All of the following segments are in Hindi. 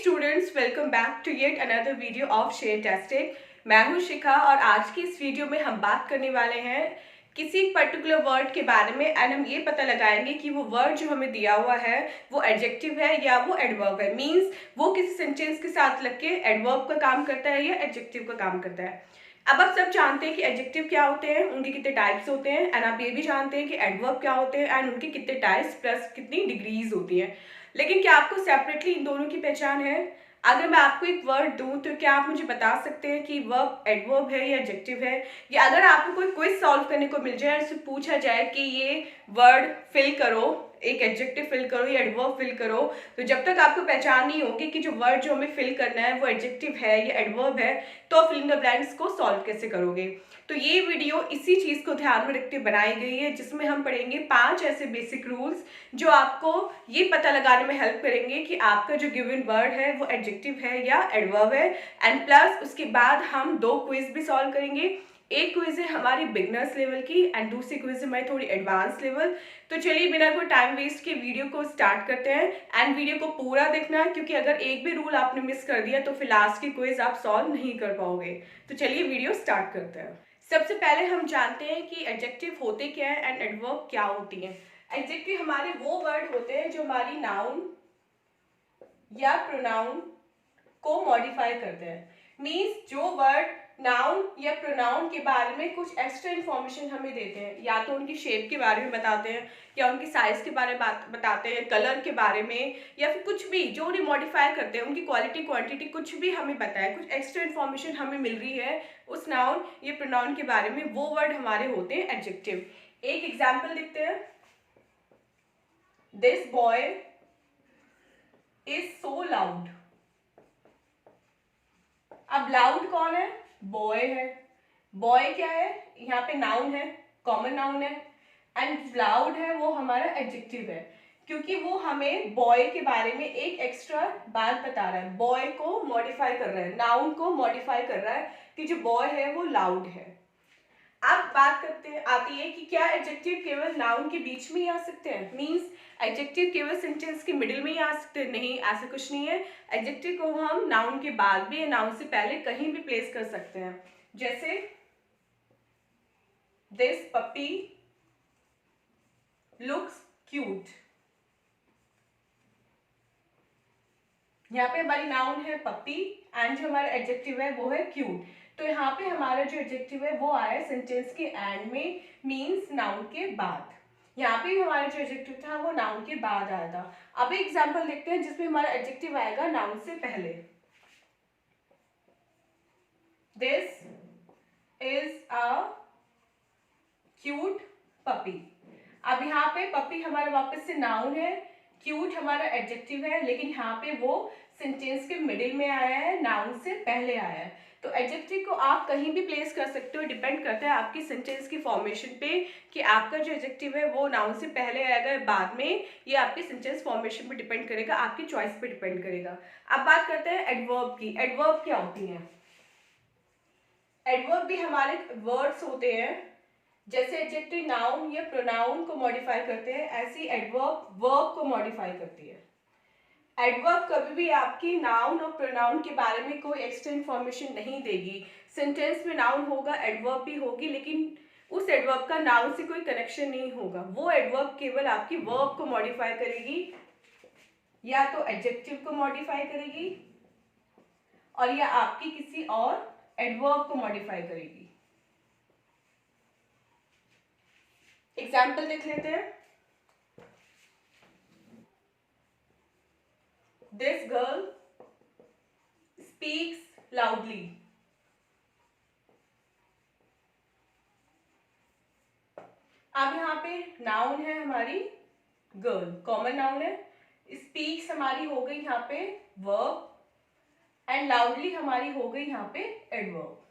Students, welcome back to yet another video of Sharetastic. मैं हूं शिखा और आज की इस वीडियो में हम बात करने वाले हैं किसी पर्टिकुलर वर्ड के बारे में एंड हम ये पता लगाएंगे कि वो वर्ड जो हमें दिया हुआ है वो एडजेक्टिव है या वो एडवर्ब है। मींस वो किसी सेंटेंस के साथ लग के एडवर्ब का काम करता है या एडजेक्टिव का काम करता है। अब आप सब जानते हैं कि एडजेक्टिव क्या होते हैं, उनके कितने टाइप्स होते हैं, एंड आप ये भी जानते हैं कि एडवर्ब क्या होते हैं एंड उनके कितने टाइप्स प्लस कितनी डिग्रीज होती हैं। लेकिन क्या आपको सेपरेटली इन दोनों की पहचान है? अगर मैं आपको एक वर्ड दूं तो क्या आप मुझे बता सकते हैं कि वर्ब एडवर्ब है या एडजेक्टिव है? या अगर आपको कोई क्विज सॉल्व करने को मिल जाए और उससे पूछा जाए कि ये वर्ड फिल करो, एक एडजेक्टिव फिल करो या एडवर्ब फिल करो, तो जब तक आपको पहचान नहीं होगी कि जो वर्ड जो हमें फिल करना है वो एडजेक्टिव है या एडवर्ब है, तो फिल इन द ब्लैंक्स को सॉल्व कैसे करोगे? तो ये वीडियो इसी चीज़ को ध्यान में रखते बनाई गई है, जिसमें हम पढ़ेंगे 5 ऐसे बेसिक रूल्स जो आपको ये पता लगाने में हेल्प करेंगे कि आपका जो गिवन वर्ड है वो एडजेक्टिव है या एडवर्ब है। एंड प्लस उसके बाद हम 2 क्विज भी सॉल्व करेंगे। एक क्विज है हमारी बिगनर्स लेवल की एंड दूसरी क्विज है हमारी थोड़ी एडवांस लेवल। तो चलिए बिना कोई टाइम वेस्ट के वीडियो को स्टार्ट करते हैं एंड वीडियो को पूरा देखना, क्योंकि अगर एक भी रूल आपने मिस कर दिया तो फिर लास्ट की क्विज आप सॉल्व नहीं कर पाओगे। तो चलिए वीडियो स्टार्ट करते हैं। सबसे पहले हम जानते हैं कि एडजेक्टिव होते क्या है एंड एडवर्ब क्या होती हैं। एडजेक्टिव हमारे वो वर्ड होते हैं जो हमारी नाउन या प्रोनाउन को मॉडिफाई करते हैं। मींस जो वर्ड नाउन या प्रोनाउन के बारे में कुछ एक्स्ट्रा इन्फॉर्मेशन हमें देते हैं, या तो उनकी शेप के बारे में बताते हैं या उनकी साइज के बारे में बताते हैं, कलर के बारे में, या फिर कुछ भी जो उन्हें मॉडिफाई करते हैं, उनकी क्वालिटी क्वांटिटी कुछ भी हमें बताए, कुछ एक्स्ट्रा इन्फॉर्मेशन हमें मिल रही है उस नाउन या प्रोनाउन के बारे में, वो वर्ड हमारे होते हैं एडजेक्टिव। एक एग्जाम्पल देखते हैं। This boy is so loud. अब लाउड कौन है? बॉय है। बॉय क्या है? यहाँ पे नाउन है, कॉमन नाउन है, एंड लाउड है वो हमारा एडजेक्टिव है, क्योंकि वो हमें बॉय के बारे में एक एक्स्ट्रा बात बता रहा है, बॉय को मॉडिफाई कर रहा है, नाउन को मॉडिफाई कर रहा है कि जो बॉय है वो लाउड है। अब बात करते हैं आती है कि क्या एडजेक्टिव केवल नाउन के बीच में ही आ सकते हैं? मींस एडजेक्टिव केवल सेंटेंस के मिडिल में ही आ सकते हैं? नहीं, ऐसा कुछ नहीं है। एडजेक्टिव को हम नाउन के बाद भी या नाउन से पहले कहीं भी प्लेस कर सकते हैं। जैसे दिस पपी लुक्स क्यूट। यहाँ पे हमारी नाउन है पपी एंड जो हमारा एडजेक्टिव है वो है क्यूट। तो यहाँ पे हमारा जो एडजेक्टिव है वो आया सेंटेंस के एंड में, मींस नाउन के बाद। यहाँ पे हमारा जो एडजेक्टिव था वो नाउन के बाद आया था। अब एक एग्जांपल देखते हैं जिसमें हमारा एडजेक्टिव आएगा नाउन से पहले। This is a cute puppy. अब यहाँ पे पपी हमारा वापस से नाउन है, क्यूट हमारा एडजेक्टिव है, लेकिन यहाँ पे वो सेंटेंस के मिडिल में आया है, नाउन से पहले आया है। तो एडजेक्टिव को आप कहीं भी प्लेस कर सकते हो, डिपेंड करता है आपकी सेंटेंस की फॉर्मेशन पे कि आपका जो एडजेक्टिव है वो नाउन से पहले आएगा बाद में, ये आपकी सेंटेंस फॉर्मेशन पे डिपेंड करेगा, आपकी चॉइस पे डिपेंड करेगा। अब बात करते हैं एडवर्ब की। एडवर्ब क्या होती है? एडवर्ब भी हमारे वर्ड्स होते हैं, जैसे एडजेक्टिव नाउन या प्रोनाउन को मॉडिफाई करते हैं, ऐसी एडवर्ब वर्ब को मॉडिफाई करती है। एडवर्ब कभी भी आपकी नाउन और प्रोनाउन के बारे में कोई एक्स्ट्रा इन्फॉर्मेशन नहीं देगी। सेंटेंस में नाउन होगा, एडवर्ब भी होगी, लेकिन उस एडवर्ब का नाउन से कोई कनेक्शन नहीं होगा। वो एडवर्ब केवल आपकी वर्ब को मॉडिफाई करेगी, या तो एडजेक्टिव को मॉडिफाई करेगी और या आपकी किसी और एडवर्ब को मॉडिफाई करेगी। एग्जाम्पल देख लेते हैं। This girl speaks loudly. अब यहाँ पे नाउन है हमारी गर्ल, कॉमन नाउन है। स्पीक्स हमारी हो गई यहाँ पे वर्ब एंड लाउडली हमारी हो गई यहाँ पे एडवर्ब।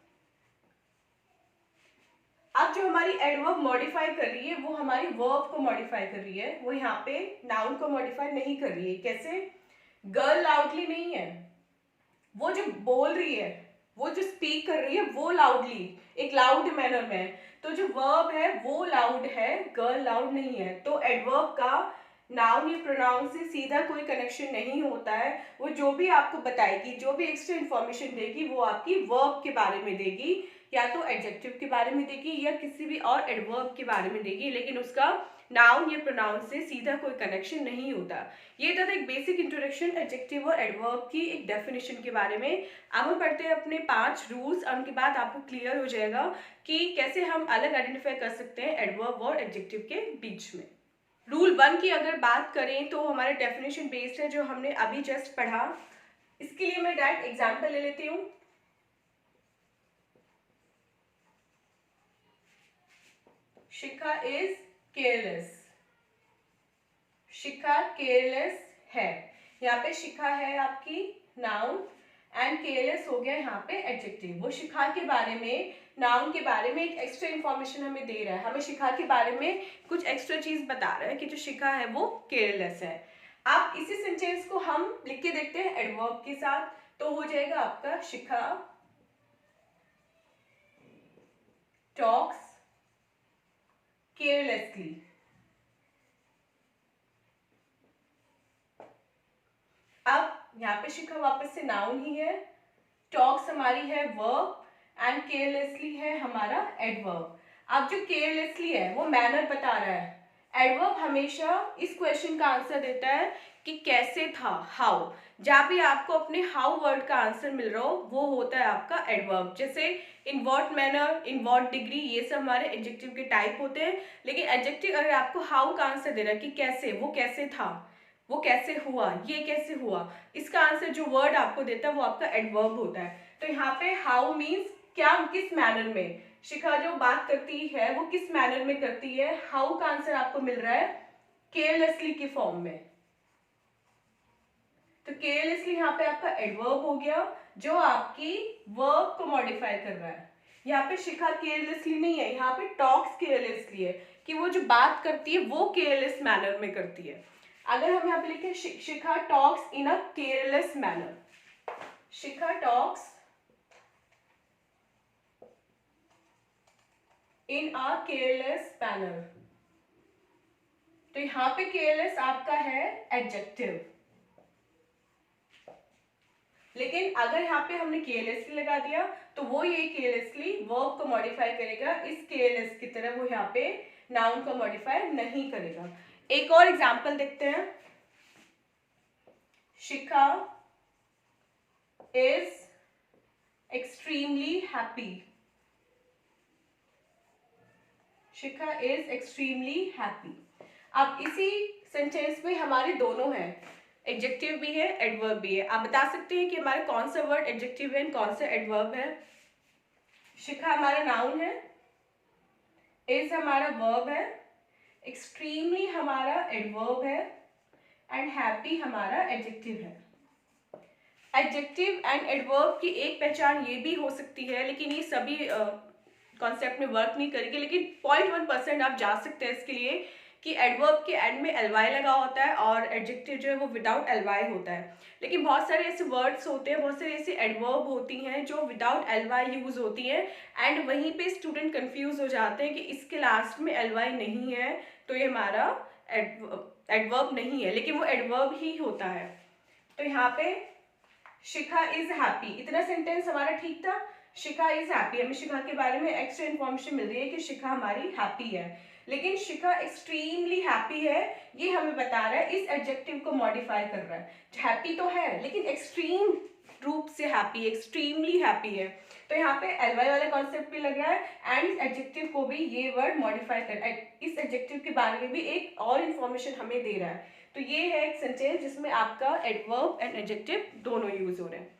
अब जो हमारी एडवर्ब मॉडिफाई कर रही है वो हमारी वर्ब को मॉडिफाई कर रही है, वो यहाँ पे नाउन को मॉडिफाई नहीं कर रही है। कैसे? गर्ल लाउडली नहीं है, वो जो बोल रही है, वो जो स्पीक कर रही है वो लाउडली, एक लाउड मैनर में, तो जो वर्ब है वो लाउड है, गर्ल लाउड नहीं है। तो एडवर्ब का नाउन या प्रोनाउन से सीधा कोई कनेक्शन नहीं होता है। वो जो भी आपको बताएगी, जो भी एक्स्ट्रा इन्फॉर्मेशन देगी, वो आपकी वर्ब के बारे में देगी, या तो एडजेक्टिव के बारे में देगी या किसी भी और एडवर्ब के बारे में देगी, लेकिन उसका नाउन या प्रोनाउन से सीधा कोई कनेक्शन नहीं होता। ये था एक बेसिक इंट्रोडक्शन एडजेक्टिव और एडवर्ब की एक डेफिनेशन के बारे में। अब हम पढ़ते हैं अपने 5 रूल्स, और उनके बाद आपको क्लियर हो जाएगा कि कैसे हम अलग आइडेंटिफाई कर सकते हैं एडवर्ब और एडजेक्टिव के बीच में। रूल 1 की अगर बात करें तो हमारे डेफिनेशन बेस्ड है, जो हमने अभी जस्ट पढ़ा। इसके लिए मैं डायरेक्ट एग्जांपल ले लेती हूँ। शिखा इज केयरलेस। शिखा केयरलेस है। यहाँ पे शिखा है आपकी नाउन एंड केयरलेस हो गया यहाँ पे एडजेक्टिव। वो शिखा के बारे में, नाउन के बारे में एक एक्स्ट्रा इन्फॉर्मेशन हमें दे रहा है, हमें शिखा के बारे में कुछ एक्स्ट्रा चीज बता रहा है कि जो शिखा है वो केयरलेस है। आप इसी सेंटेंस को हम लिख के देखते हैं एडवर्ब के साथ, तो हो जाएगा आपका शिखा टॉक्स केयरलेसली। अब यहाँ पे शिखा वापस से नाउन ही है, टॉक्स हमारी है वर्ब एंड केयरलेसली है हमारा एडवर्ब। अब जो केयरलेसली है वो मैनर बता रहा है। एडवर्ब हमेशा इस क्वेश्चन का आंसर देता है कि कैसे था, हाउ। जहाँ भी आपको अपने हाउ वर्ड का आंसर मिल रहा हो वो होता है आपका एडवर्ब। जैसे in what manner, in what degree, ये सब हमारे एडजेक्टिव के टाइप होते हैं। लेकिन एडजेक्टिव अगर आपको हाउ का आंसर दे रहा है कि कैसे, वो कैसे था, वो कैसे हुआ, ये कैसे हुआ, इसका आंसर जो वर्ड आपको देता है वो आपका एडवर्ब होता है। तो यहाँ पे हाउ मीन्स क्या, किस मैनर में शिखा जो बात करती है वो किस मैनर में करती है। हाउ का आंसर आपको मिल रहा है केयरलेसली के फॉर्म में। तो केयरलेसली यहाँ पे आपका एडवर्ब हो गया जो आपकी वर्ब को मॉडिफाई कर रहा है। यहाँ पे शिखा केयरलेसली नहीं है, यहाँ पे टॉक्स केयरलेसली है कि वो जो बात करती है वो केयरलेस मैनर में करती है। अगर हम यहाँ पे लिखे Shikha talks in a careless manner, Shikha talks in a careless manner, तो यहाँ पे केयरलेस आपका है एडजेक्टिव। लेकिन अगर यहाँ पे हमने केयरलेसली लगा दिया तो वो ये केयरलेसली वर्ब को मॉडिफाई करेगा, इस केयरलेस की तरह वो यहाँ पे नाउन को मॉडिफाई नहीं करेगा। एक और एग्जांपल देखते हैं। Shikha is extremely happy. Shikha is extremely happy. अब इसी सेंटेंस में हमारे दोनों हैं, एडजेक्टिव भी है एडवर्ब भी है। आप बता सकते हैं कि हमारा कौन सा वर्ड एडजेक्टिव है कौन सा एडवर्ब है। शिखा हमारा नाउन है, इज हमारा वर्ब है, एक्सट्रीमली हमारा एडवर्ब है एंड हैप्पी हमारा एडजेक्टिव है। एडजेक्टिव एंड एडवर्ब की एक पहचान ये भी हो सकती है, लेकिन ये सभी कॉन्सेप्ट में वर्क नहीं करेगी, लेकिन 0.1% आप जा सकते हैं इसके लिए कि एडवर्ब के एंड में एलवाई लगा होता है और एडजेक्टिव जो है वो विदाउट एलवाई होता है। लेकिन बहुत सारे ऐसे वर्ड्स होते हैं, बहुत सारे ऐसे एडवर्ब होती हैं जो विदाउट एलवाई यूज होती हैं, एंड वहीं पे स्टूडेंट कंफ्यूज हो जाते हैं कि इसके लास्ट में एलवाई नहीं है तो ये हमारा एडवर्ब नहीं है, लेकिन वो एडवर्ब ही होता है। तो यहाँ पे शिखा इज हैप्पी, इतना सेंटेंस हमारा ठीक था। शिखा इज हैप्पी, हमें शिखा के बारे में एक्स्ट्रा इन्फॉर्मेशन मिल रही है कि शिखा हमारी हैप्पी है। लेकिन शिखा एक्सट्रीमली हैप्पी है, ये हमें बता रहा है, इस एडजेक्टिव को मॉडिफाई कर रहा है। हैप्पी तो है लेकिन एक्सट्रीम रूप से हैप्पी, एक्सट्रीमली हैप्पी है। तो यहाँ पे एलवाई वाला कॉन्सेप्ट भी लग रहा है एंड इस एडजेक्टिव को भी ये वर्ड मॉडिफाई कर, इस एडजेक्टिव के बारे में भी एक और इन्फॉर्मेशन हमें दे रहा है। तो ये है एक सेंटेंस जिसमें आपका एडवर्ब एंड एडजेक्टिव दोनों यूज हो रहे हैं।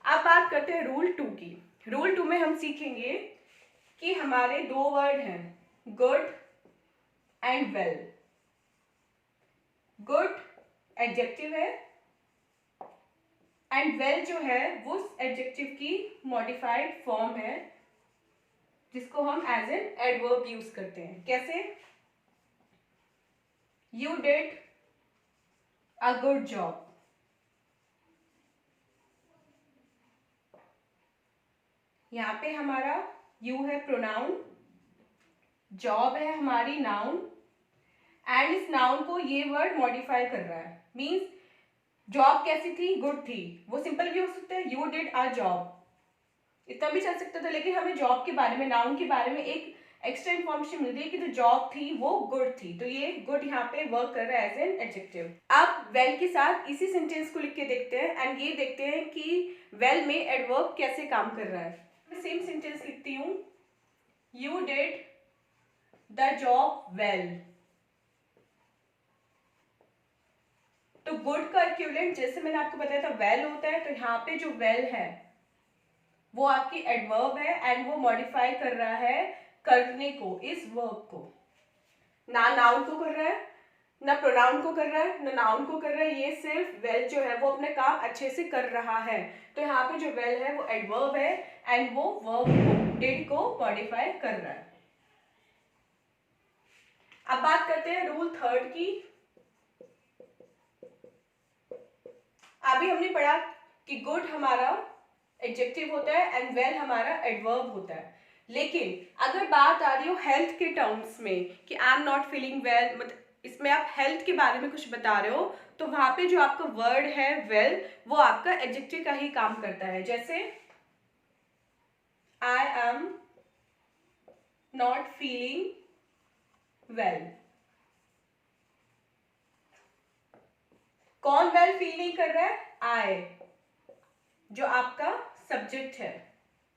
अब बात करते हैं रूल 2 की। रूल 2 में हम सीखेंगे कि हमारे दो वर्ड हैं good and well. Good adjective है एंड वेल जो है वो एडजेक्टिव की मॉडिफाइड फॉर्म है जिसको हम एज एन एडवर्ब यूज करते हैं। कैसे? You did a good job. यहाँ पे हमारा यू है प्रोनाउन, जॉब है हमारी नाउन एंड इस नाउन को ये वर्ड मॉडिफाई कर रहा है। मीन्स जॉब कैसी थी, गुड थी, वो सिंपल भी हो सकता है, यू डिड अ जॉब, इतना भी चल सकता था। लेकिन हमें जॉब के बारे में, नाउन के बारे में एक एक्स्ट्रा इन्फॉर्मेशन मिल रही है कि जो जॉब थी वो गुड थी, तो ये गुड यहाँ पे वर्क कर रहा है एज एन एडजेक्टिव। अब वेल के साथ इसी सेंटेंस को लिख के देखते हैं एंड ये देखते हैं कि वेल में एडवर्ब कैसे काम कर रहा है। मैं सेम सेंटेंस लिखती हूँ, you did the job well. तो गुड का इक्विवेलेंट जैसे मैंने आपको बताया था वेल होता है, तो यहाँ पे जो वेल है वो आपकी एडवर्ब है एंड वो मॉडिफाई कर रहा है करने को, इस वर्ब को। ना नाउन को कर रहा है, ना प्रोनाउन को कर रहा है, ना नाउन को कर रहा है, ये सिर्फ वेल जो है वो अपने काम अच्छे से कर रहा है। तो यहाँ पे जो वेल है वो एडवर्ब है एंड वो वर्ब को, डिड को मॉडिफाई कर रहा है। अब बात करते हैं रूल थर्ड की। अभी हमने पढ़ा कि गुड हमारा एडजेक्टिव होता है एंड वेल हमारा एडवर्ब होता है। लेकिन अगर बात आ रही हो हेल्थ के टर्म्स में कि I am not feeling well, मतलब इसमें आप हेल्थ के बारे में कुछ बता रहे हो, तो वहां पे जो आपका वर्ड है वेल वो आपका एडजेक्टिव का ही काम करता है। जैसे I am not feeling well, कौन वेल फील नहीं कर रहा है? आई, जो आपका सब्जेक्ट है,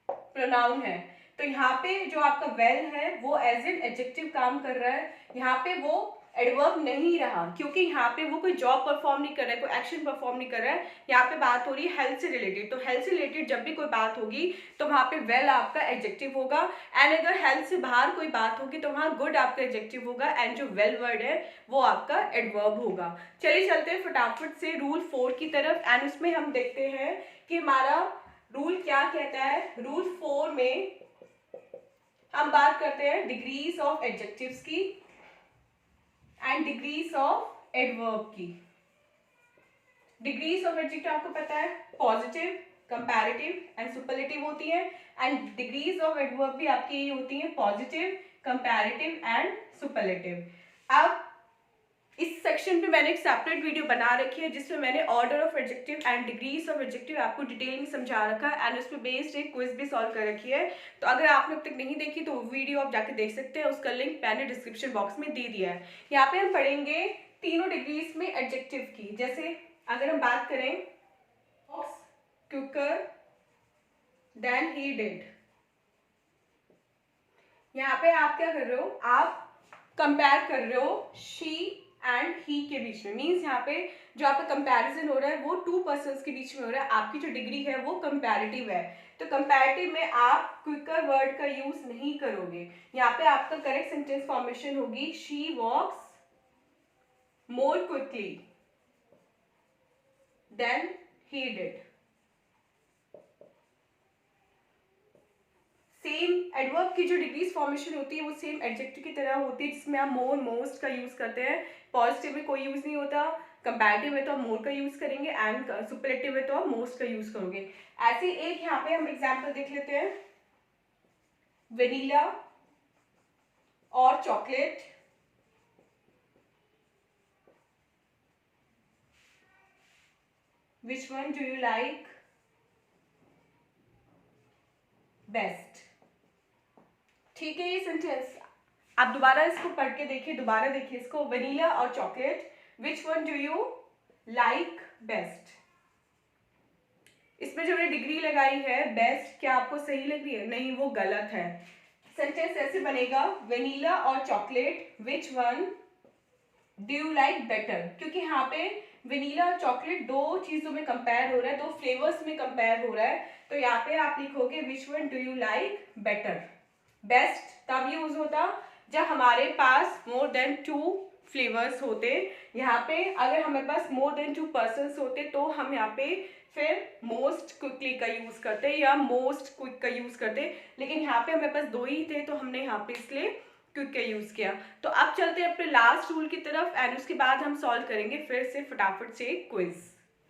प्रोनाउन है। तो यहाँ पे जो आपका वेल है वो एज एन एडजेक्टिव काम कर रहा है, यहाँ पे वो एडवर्ब नहीं रहा, क्योंकि यहाँ पे वो कोई जॉब परफॉर्म नहीं कर रहा है, कोई एक्शन परफॉर्म नहीं कर रहा है। यहाँ पे बात हो रही है हेल्थ से रिलेटेड, तो हेल्थ से रिलेटेड जब भी कोई बात होगी तो वहाँ पे वेल आपका एडजेक्टिव होगा। एंड अगर हेल्थ से बाहर कोई बात होगी तो वहाँ गुड आपका एडजेक्टिव होगा एंड जो वेल वर्ड है वो आपका एडवर्ब होगा। चलिए चलते हैं फटाफट से रूल 4 की तरफ एंड उसमें हम देखते हैं कि हमारा रूल क्या कहता है। रूल 4 में हम बात करते हैं डिग्रीज ऑफ एडजेक्टिव्स की एंड डिग्रीज ऑफ एडवर्ब की। डिग्रीज ऑफ एडजेक्टिव आपको पता है पॉजिटिव, कंपैरेटिव एंड सुपरलेटिव होती है एंड डिग्रीज ऑफ एडवर्ब भी आपकी यही होती है पॉजिटिव, कंपैरेटिव एंड सुपरलेटिव। अब इस सेक्शन पे मैंने एक सेपरेट वीडियो बना रखी है जिसमें मैंने order of adjective and degrees of adjective आपको डिटेल में समझा रखा है एंड उस पर बेस्ड एक क्विज भी सॉल्व कर रखी है। तो अगर आपने अब तक नहीं देखी तो वो वीडियो आप जाके देख सकते हैं, उसका लिंक मैंने डिस्क्रिप्शन बॉक्स में दे दिया है। यहाँ पे हम पढ़ेंगे तीनों डिग्रीज में एडजेक्टिव की। जैसे अगर हम बात करें क्विकर देन ही डिड, यहाँ पे आप क्या कर रहे हो, आप कंपेयर कर रहे हो शी एंड ही के बीच में। मीन्स यहाँ पे जो आपका कंपैरिजन हो रहा है वो 2 पर्सन्स के बीच में हो रहा है, आपकी जो डिग्री है वो कंपैरेटिव है। तो कंपैरेटिव में आप क्विकर वर्ड का यूज नहीं करोगे। यहाँ पे आपका करेक्ट सेंटेंस फॉर्मेशन होगी she walks more quickly than he did. Same adverb की जो डिग्रीज फॉर्मेशन होती है वो सेम एडजेक्टिव की तरह होती है, जिसमें आप मोर मोस्ट का यूज करते हैं। पॉजिटिव में कोई यूज नहीं होता, कंपैरेटिव है तो आप मोर का यूज करेंगे एंड सुपरलेटिव है तो आप मोस्ट का यूज करोगे। ऐसे एक यहाँ पे हम एग्जांपल देख लेते हैं, वेनिला और chocolate, which one do you like best. ठीक है, ये सेंटेंस आप दोबारा इसको पढ़ के देखिए, दोबारा देखिए इसको, वनीला और chocolate, which one do you like best. इसमें जो मैंने डिग्री लगाई है बेस्ट, क्या आपको सही लग रही है? नहीं, वो गलत है। सेंटेंस ऐसे बनेगा, वनीला और chocolate, which one do you like better, क्योंकि यहाँ पे वनीला और चॉकलेट दो चीजों में कंपेयर हो रहा है, दो फ्लेवर्स में कंपेयर हो रहा है। तो यहाँ पे आप लिखोगे which one do you like better. Best तब यूज होता जब हमारे पास मोर देन 2 फ्लेवर्स होते। यहाँ पे अगर हमारे पास मोर देन 2 पर्सन्स होते तो हम यहाँ पे फिर मोस्ट क्विकली का यूज करते या मोस्ट क्विक का यूज करते, लेकिन यहाँ पे हमारे पास 2 ही थे तो हमने यहाँ पे इसलिए क्विक का यूज किया। तो अब चलते हैं अपने लास्ट रूल की तरफ एंड उसके बाद हम सॉल्व करेंगे फिर से फटाफट से क्विज।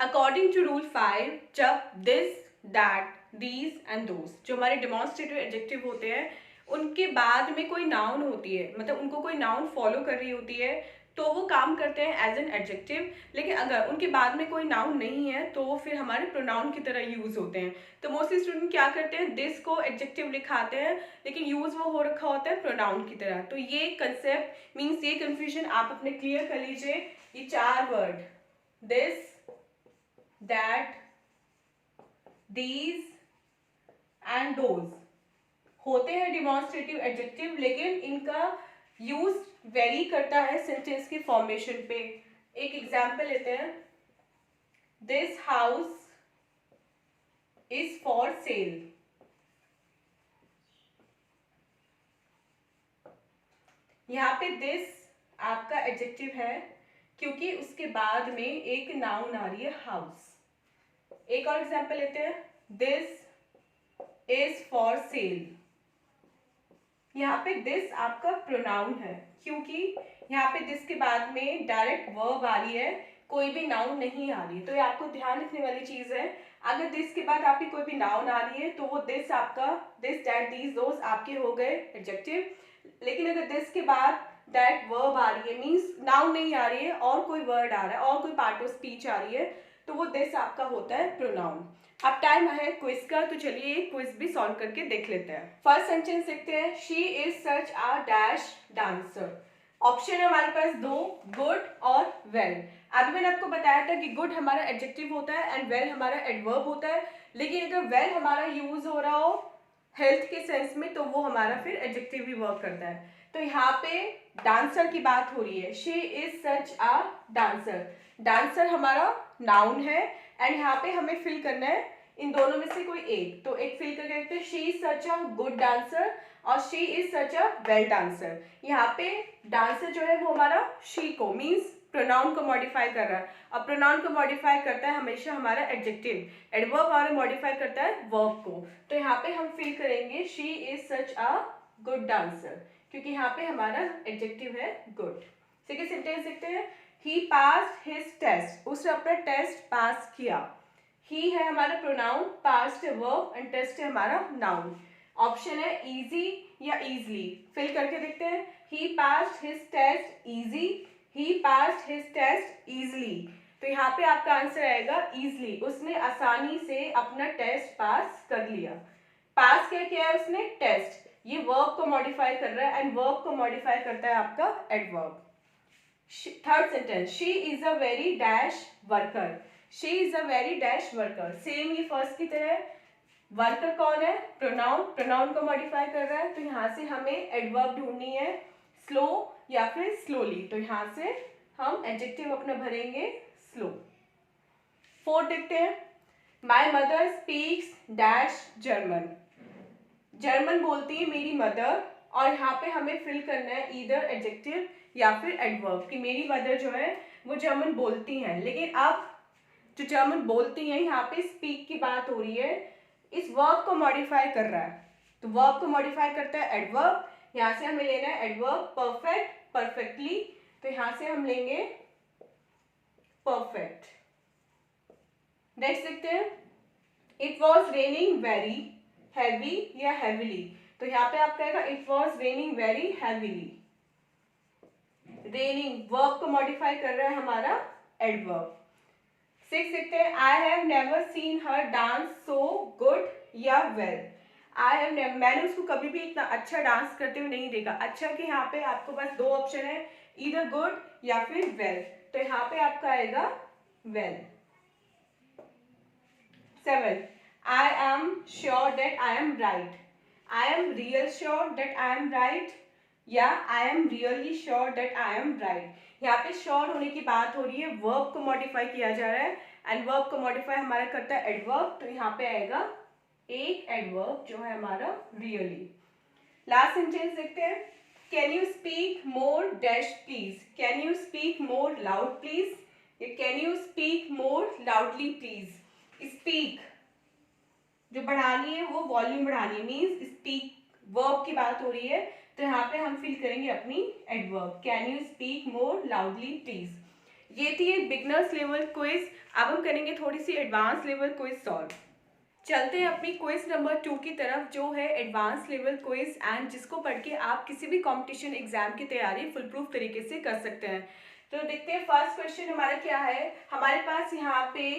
अकॉर्डिंग टू रूल 5, जब this, that, these and those जो हमारे डेमोन्स्ट्रेटिव एडजेक्टिव होते हैं उनके बाद में कोई नाउन होती है, मतलब उनको कोई नाउन फॉलो कर रही होती है, तो वो काम करते हैं एज एन एडजेक्टिव, लेकिन अगर उनके बाद में कोई नाउन नहीं है तो वो फिर हमारे प्रोनाउन की तरह यूज होते हैं। तो मोस्टली स्टूडेंट क्या करते हैं, दिस को एडजेक्टिव लिखाते हैं लेकिन यूज वो हो रखा होता है प्रोनाउन की तरह। तो ये कंसेप्ट मीन्स ये कंफ्यूजन आप अपने क्लियर कर लीजिए। ये 4 word this, that, these and those होते हैं डिमॉन्स्ट्रेटिव एडजेक्टिव, लेकिन इनका यूज वेरी करता है सेंटेंस के फॉर्मेशन पे। एक एग्जांपल लेते हैं, this house is for sale. यहाँ पे दिस आपका एडजेक्टिव है क्योंकि उसके बाद में एक नाउन आ रही है हाउस। एक और एग्जांपल लेते हैं, दिस इज फॉर सेल। यहाँ पे दिस आपका प्रोनाउन है क्योंकि यहाँ पे दिस के बाद में डायरेक्ट वर्ब आ रही है, कोई भी नाउन नहीं आ रही है। तो ये आपको ध्यान रखने वाली चीज है। अगर दिस के बाद आपकी कोई भी नाउन आ रही है तो वो दिस आपका, दिस, दैट, दीज, दोस आपके हो गए एडजेक्टिव। लेकिन अगर दिस के बाद डायरेक्ट वर्ब आ रही है, मीन्स नाउन नहीं आ रही है और कोई वर्ड आ रहा है और कोई पार्ट ऑफ स्पीच आ रही है, तो वो दिस आपका होता है प्रोनाउन। अब टाइम है क्विज का, तो चलिए क्विज भी सॉल्व करके देख लेते हैं। फर्स्ट सेंटेंस देखते हैं, she is such a dash dancer. Option है हमारे पास 2, गुड और वेल। अभी मैंने आपको बताया था कि गुड हमारा एडजेक्टिव होता है एंड वेल हमारा एडवर्ब होता है, लेकिन अगर वेल हमारा यूज हो रहा हो हेल्थ के सेंस में तो वो हमारा फिर एडजेक्टिव भी वर्क करता है। तो यहाँ पे डांसर की बात हो रही है, she is such a dancer. Dancer हमारा नाउन है एंड यहाँ पे हमें फिल करना है इन दोनों में से कोई एक। तो एक फिल करके देखते हैं, she is such a good dancer और she is such a well dancer. यहाँ पे डांसर जो है वो हमारा शी को मीन्स प्रोनाउन को मॉडिफाई कर रहा है। अब प्रोनाउन को मॉडिफाई करता है हमेशा हमारा एडजेक्टिव, एडवर्ब हमारा मॉडिफाई करता है वर्ब को। तो यहाँ पे हम फिल करेंगे she is such a good dancer क्योंकि यहाँ पे हमारा एडजेक्टिव है गुड। सेकंड सेंटेंस देखते हैं, ही पास्ड हिज टेस्ट। उसने अपना टेस्ट पास किया। ही है हमारा प्रोनाउन, पास्ट है वर्ब एंड टेस्ट है हमारा नाउन। ऑप्शन है इजी या इजली, फिल करके देखते हैं, ही पास्ड हिज टेस्ट इजी, ही पास्ड हिज टेस्ट इजली। तो यहाँ पे आपका आंसर आएगा इजली, उसने आसानी से अपना टेस्ट पास कर लिया। पास क्या किया है उसने, टेस्ट। ये वर्ब को मॉडिफाई कर रहा है एंड वर्ब को मॉडिफाई करता है आपका adverb. Third sentence, she is a very dash worker. She is a very dash worker, same ये फर्स्ट की तरह। वर्कर कौन है, प्रोनाउन, प्रोनाउन को मॉडिफाई कर रहा है। तो यहाँ से हमें एडवर्ब ढूंढनी है, स्लो या फिर स्लोली। तो यहाँ से हम एडजेक्टिव अपना भरेंगे स्लो। फोर्थ देखते हैं, my mother speaks dash German. German बोलती है मेरी मदर और यहाँ पे हमें फिल करना है ईदर एडजेक्टिव या फिर एडवर्ब कि मेरी मदर जो है वो जर्मन बोलती हैं। लेकिन अब जो जर्मन बोलती हैं यहाँ पे स्पीक की बात हो रही है, इस वर्ब को मॉडिफाई कर रहा है। तो वर्ब को मॉडिफाई करता है एडवर्ब। यहाँ से हमें लेना है एडवर्ब परफेक्ट, परफेक्टली। तो यहाँ से हम लेंगे परफेक्ट। नेक्स्ट देखते हैं, it was raining very heavy या हैवीली। तो यहाँ पे आप कहेगा it was raining very heavily. Raining verb को मॉडिफाई कर रहा है हमारा एडवर्ब। 6 देखते हैं, I have never seen her dance so good या वेल। आई हैव नेवर, मैंने उसको कभी भी इतना अच्छा डांस करते हुए नहीं देखा। अच्छा कि यहाँ पे आपको बस 2 ऑप्शन है, ईदर गुड या फिर वेल। तो यहाँ पे आपका आएगा well. 7, I am sure that I am right. I am real sure that I am right या I am really sure that I am right। यहाँ पे श्योर होने की बात हो रही है, वर्ब को मॉडिफाई किया जा रहा है एंड वर्ब को मॉडिफाई हमारा करता है एडवर्ब। तो यहाँ पे आएगा एक एडवर्ब जो है हमारा रियली। लास्ट सेंटेंस देखते हैं, can you speak more dash please. Can you speak more loud please या can you speak more loudly please. Speak जो बढ़ानी है वो वॉल्यूम बढ़ानी है, मीन्स स्पीक वर्ब की बात हो रही है। तो यहाँ पे हम फिल करेंगे अपनी adverb, can you speak more loudly please. ये थी एक बिगनर्स लेवल क्विज। अब हम करेंगे थोड़ी सी एडवांस लेवल क्विज सॉल्व। चलते हैं अपनी क्विज नंबर 2 की तरफ, जो है एडवांस लेवल क्विज, एंड जिसको पढ़ के आप किसी भी कंपटीशन एग्जाम की तैयारी फुल प्रूफ तरीके से कर सकते हैं। तो देखते हैं फर्स्ट क्वेश्चन हमारा क्या है। हमारे पास यहाँ पे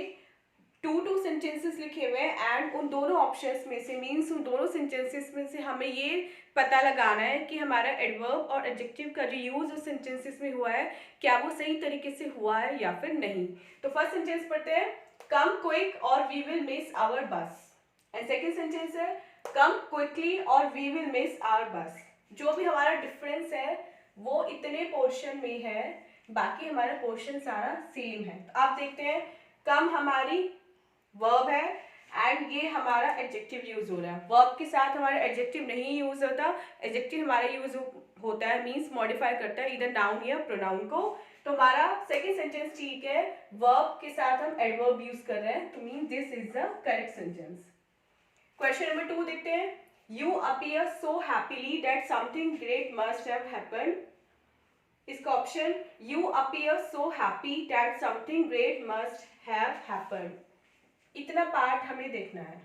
टू सेंटेंसेस लिखे हुए हैं एंड उन दोनों ऑप्शंस में से मीन्स उन दोनों सेंटेंसेस में से हमें ये पता लगाना है कि हमारा एडवर्ब और एडजेक्टिव का जो यूज उस सेंटेंसेस में हुआ है क्या वो सही तरीके से हुआ है या फिर नहीं। तो फर्स्ट सेंटेंस पढ़ते हैं, कम क्विक और वी विल मिस आवर बस। एंड सेकेंड सेंटेंस है, कम क्विकली और वी विल मिस आवर बस। जो भी हमारा डिफरेंस है वो इतने पोर्शन में है, बाकी हमारा पोर्शन सारा सेम है। तो आप देखते हैं, कम हमारी वर्ब है एंड ये हमारा एडजेक्टिव यूज हो रहा है। वर्ब के साथ हमारा एडजेक्टिव नहीं यूज होता, एडजेक्टिव हमारा यूज होता है मीन्स मॉडिफाई करता है इधर नाउन या प्रोनाउन को। तो हमारा सेकेंड सेंटेंस ठीक है, वर्ब के साथ हम एडवर्ब यूज कर रहे हैं, तो mean this is the correct sentence. Question number 2 देखते हैं, you appear so happily that something great must have happened. इसका option, you appear so happy that something great must have happened. इतना पार्ट हमें देखना है,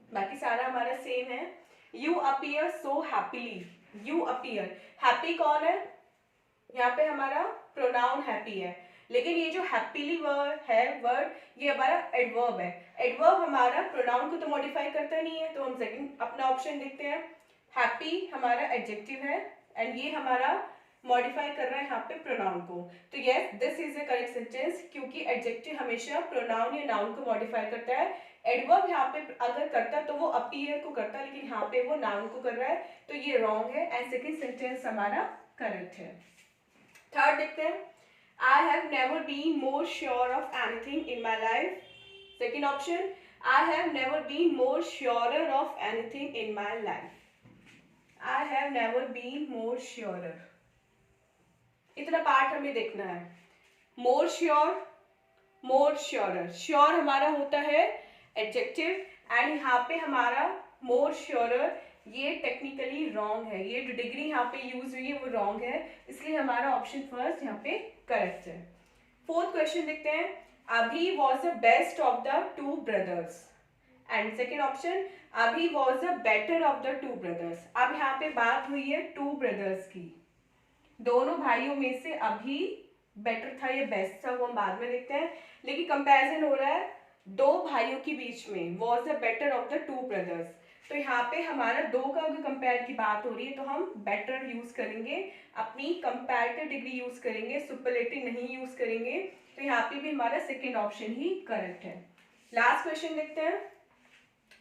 बाकी सारा हमारा सेम है। You appear so happily, you appear, happy कौन है, यहाँ पे हमारा प्रोनाउन हैप्पी है, लेकिन ये जो हैप्पीली वर्ड है वर्ड ये हमारा एडवर्ब है। एडवर्ब हमारा प्रोनाउन को तो मॉडिफाई करता नहीं है, तो हम सेकंड अपना ऑप्शन देखते हैं। हैप्पी हमारा एडजेक्टिव है एंड ये हमारा मॉडिफाई कर रहा है यहाँ पे प्रोनाउन को। तो yes, this is A correct sentence, क्योंकि एडजेक्टिव हमेशा प्रोनाउन या नाउन को मॉडिफाई करता है। एडवर्ब यहाँ पे अगर करता तो वो अपीयर को करता, लेकिन यहाँ पे वो नाउन को कर रहा है, तो ये रॉन्ग है एंड सेकेंड सेंटेंस हमारा करेक्ट है। थर्ड देखते हैं, I have never been more sure of anything in my life. Second option, I have never been more surer of anything in my life. I have never been more surer, इतना पार्ट हमें देखना है। मोर श्योर, मोर श्योरर, श्योर हमारा होता है एडजेक्टिव एंड यहाँ पे हमारा मोर श्योरर ये टेक्निकली रॉन्ग है, ये जो डिग्री यहाँ पे यूज हुई है वो रॉन्ग है, इसलिए हमारा ऑप्शन फर्स्ट यहाँ पे करेक्ट है। फोर्थ क्वेश्चन देखते हैं, Abhi was the best of the two brothers. And second option, Abhi was the better of the two brothers. अब यहाँ पे बात हुई है टू ब्रदर्स की, दोनों भाइयों में से अभी बेटर था या बेस्ट था वो हम बाद में देखते हैं, लेकिन कंपैरिजन हो रहा है दो भाइयों के बीच में, was the better of the two brothers. तो यहाँ पे हमारा दो का अगर कंपेयर की बात हो रही है तो हम बेटर यूज करेंगे, अपनी कंपैरेटिव डिग्री यूज करेंगे, सुपरलेटिव नहीं यूज करेंगे। तो यहाँ पे भी हमारा सेकेंड ऑप्शन ही करेक्ट है। लास्ट क्वेश्चन देखते हैं,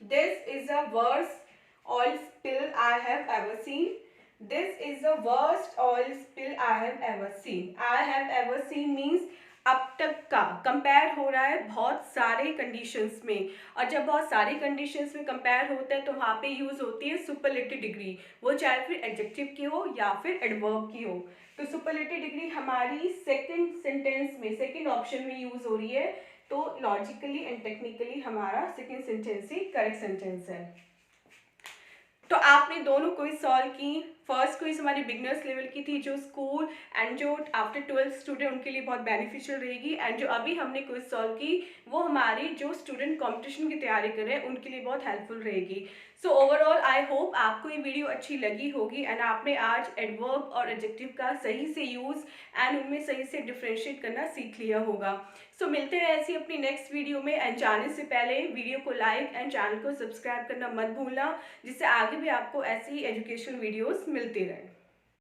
this is the worst oil spill I have ever seen. This is the worst oil spill I have ever seen. I have ever seen means अब तक का, कंपेयर हो रहा है बहुत सारे कंडीशंस में, और जब बहुत सारी कंडीशंस में कंपेयर होता है तो वहाँ पे यूज़ होती है सुपरलेटिव डिग्री, वो चाहे फिर एडजेक्टिव की हो या फिर एडवर्ब की हो। तो सुपरलेटिव डिग्री हमारी सेकंड सेंटेंस में, सेकंड ऑप्शन में यूज़ हो रही है, तो लॉजिकली एंड टेक्निकली हमारा सेकंड सेंटेंस ही करेक्ट सेंटेंस है। तो आपने दोनों क्विज सॉल्व की। फर्स्ट क्विज हमारी बिगनर्स लेवल की थी, जो स्कूल एंड जो आफ्टर 12th स्टूडेंट उनके लिए बहुत बेनिफिशियल रहेगी, एंड जो अभी हमने क्विज सॉल्व की वो हमारी जो स्टूडेंट कंपटीशन की तैयारी कर रहे हैं उनके लिए बहुत हेल्पफुल रहेगी। सो ओवरऑल आई होप आपको ये वीडियो अच्छी लगी होगी एंड आपने आज एडवर्ब और एडजेक्टिव का सही से यूज़ एंड उनमें सही से डिफ्रेंशिएट करना सीख लिया होगा। सो मिलते हैं ऐसी अपनी नेक्स्ट वीडियो में, एंड जाने से पहले वीडियो को लाइक एंड चैनल को सब्सक्राइब करना मत भूलना, जिससे आगे भी आपको ऐसी ही एजुकेशनल वीडियोस मिलती रहें।